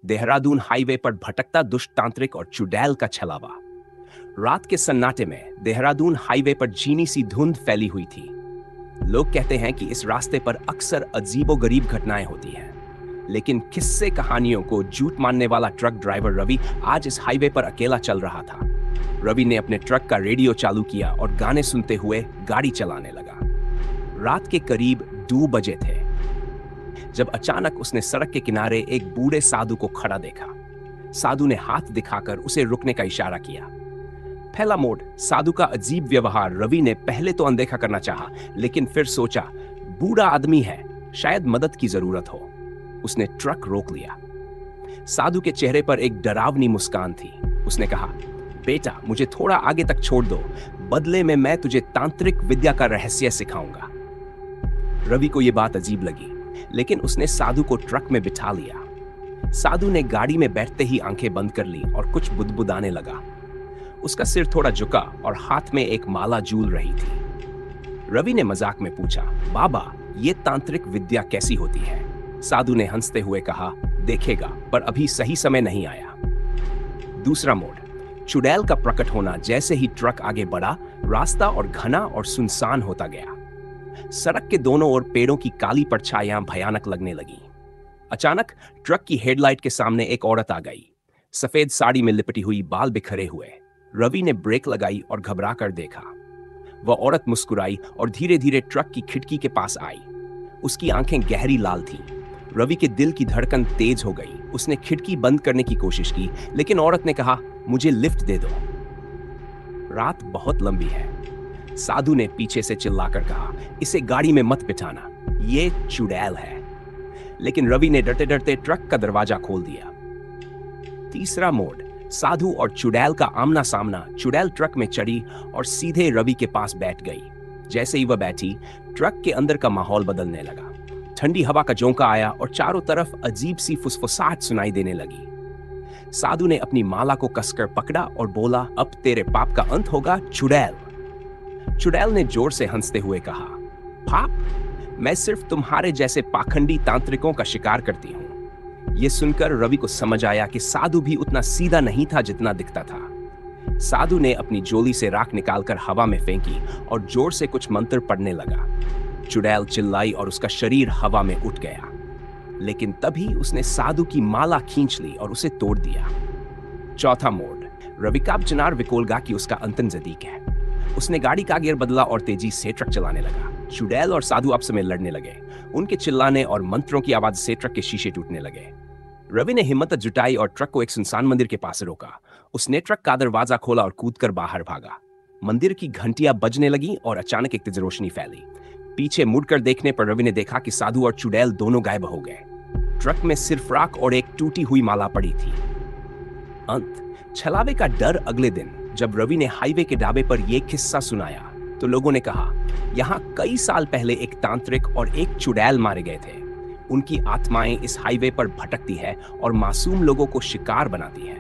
Dehradun highway पर भटकता दुष्ट तांत्रिक और चुड़ैल का छलावा। रात के सन्नाटे में देहरादून हाईवे पर झीनी सी धुंध फैली हुई थी। लोग कहते हैं कि इस रास्ते पर अक्सर अजीबोगरीब घटनाएं होती हैं, लेकिन किस्से कहानियों को झूठ मानने वाला ट्रक ड्राइवर रवि आज इस हाईवे पर अकेला चल रहा था। रवि ने अपने ट्रक का रेडियो चालू किया और गाने सुनते हुए गाड़ी चलाने लगा। रात के करीब 2 बजे थे जब अचानक उसने सड़क के किनारे एक बूढ़े साधु को खड़ा देखा। साधु ने हाथ दिखाकर उसे रुकने का इशारा किया। पहला मोड़, साधु का अजीब व्यवहार। रवि ने पहले तो अनदेखा करना चाहा, लेकिन फिर सोचा बूढ़ा आदमी है, शायद मदद की जरूरत हो। उसने ट्रक रोक लिया। साधु के चेहरे पर एक डरावनी मुस्कान थी। उसने कहा, बेटा मुझे थोड़ा आगे तक छोड़ दो, बदले में मैं तुझे तांत्रिक विद्या का रहस्य सिखाऊंगा। रवि को यह बात अजीब लगी, लेकिन उसने साधु को ट्रक में बिठा लिया। साधु ने गाड़ी में बैठते ही आंखें बंद कर ली और कुछ बुदबुदाने लगा। उसका सिर थोड़ा झुका और हाथ में एक माला झूल रही थी। रवि ने मजाक में पूछा, बाबा ये तांत्रिक विद्या कैसी होती है? साधु ने हंसते हुए कहा, देखेगा, पर अभी सही समय नहीं आया। दूसरा मोड़, चुड़ैल का प्रकट होना। जैसे ही ट्रक आगे बढ़ा, रास्ता और घना और सुनसान होता गया। सड़क के दोनों ओर पेड़ों की काली परछाइयां भयानक लगने लगीं। अचानक ट्रक की हेडलाइट के सामने एक औरत आ गई, सफेद साड़ी में लिपटी हुई, बाल बिखरे हुए। रवि ने ब्रेक लगाई और घबरा कर देखा। वह औरत मुस्कुराई और धीरे धीरे ट्रक की खिड़की के पास आई। उसकी आंखें गहरी लाल थीं। रवि के दिल की धड़कन तेज हो गई। उसने खिड़की बंद करने की कोशिश की, लेकिन औरत ने कहा, मुझे लिफ्ट दे दो। रात बहुत लंबी है, साधु ने पीछे से चिल्लाकर कहा, इसे गाड़ी में मत बिठाना, ये चुड़ैल है। लेकिन रवि ने डरते डरते ट्रक का दरवाजा खोल दिया। तीसरा मोड़, साधु और चुड़ैल का आमना सामना। चुड़ैल ट्रक में चढ़ी और सीधे रवि के पास बैठ गई। जैसे ही वह बैठी, ट्रक के अंदर का माहौल बदलने लगा। ठंडी हवा का झोंका आया और चारों तरफ अजीब सी फुसफुसाहट सुनाई देने लगी। साधु ने अपनी माला को कसकर पकड़ा और बोला, अब तेरे पाप का अंत होगा चुड़ैल। चुड़ैल ने जोर से हंसते हुए कहा, पाप? मैं सिर्फ तुम्हारे जैसे पाखंडी तांत्रिकों का शिकार करती हूं। यह सुनकर रवि को समझ आया कि साधु भी उतना सीधा नहीं था जितना दिखता था। साधु ने अपनी झोली से राख निकालकर हवा में फेंकी और जोर से कुछ मंत्र पढ़ने लगा। चुड़ैल चिल्लाई और उसका शरीर हवा में उठ गया। लेकिन तभी उसने साधु की माला खींच ली और उसे तोड़ दिया। चौथा मोड़, रवि का चिनार विकोलगा कि उसका अंत नजदीक है। उसने गाड़ी का गियर बदला और तेजी से ट्रक चलाने लगा। चुड़ैल और साधु आपस में लड़ने लगे। उनके चिल्लाने और मंत्रों की आवाज से ट्रक के शीशे टूटने लगे। रवि ने हिम्मत जुटाई और ट्रक को एक सुनसान मंदिर के पास रोका। उसने ट्रक का दरवाजा खोला और कूदकर बाहर भागा। मंदिर की घंटियां बजने लगीं और अचानक एक तेज रोशनी फैली। पीछे मुड़कर देखने पर रवि ने देखा कि साधु और चुड़ैल दोनों गायब हो गए। ट्रक में सिर्फ राख और एक टूटी हुई माला पड़ी थी। अंत। छलावे का डर। अगले दिन जब रवि ने हाईवे के ढाबे पर यह किस्सा सुनाया तो लोगों ने कहा, यहाँ कई साल पहले एक तांत्रिक और एक चुड़ैल मारे गए थे। उनकी आत्माएं इस हाईवे पर भटकती है और मासूम लोगों को शिकार बनाती है।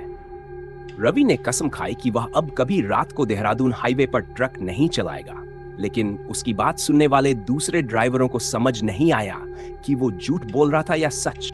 रवि ने कसम खाई कि वह अब कभी रात को देहरादून हाईवे पर ट्रक नहीं चलाएगा। लेकिन उसकी बात सुनने वाले दूसरे ड्राइवरों को समझ नहीं आया कि वो झूठ बोल रहा था या सच।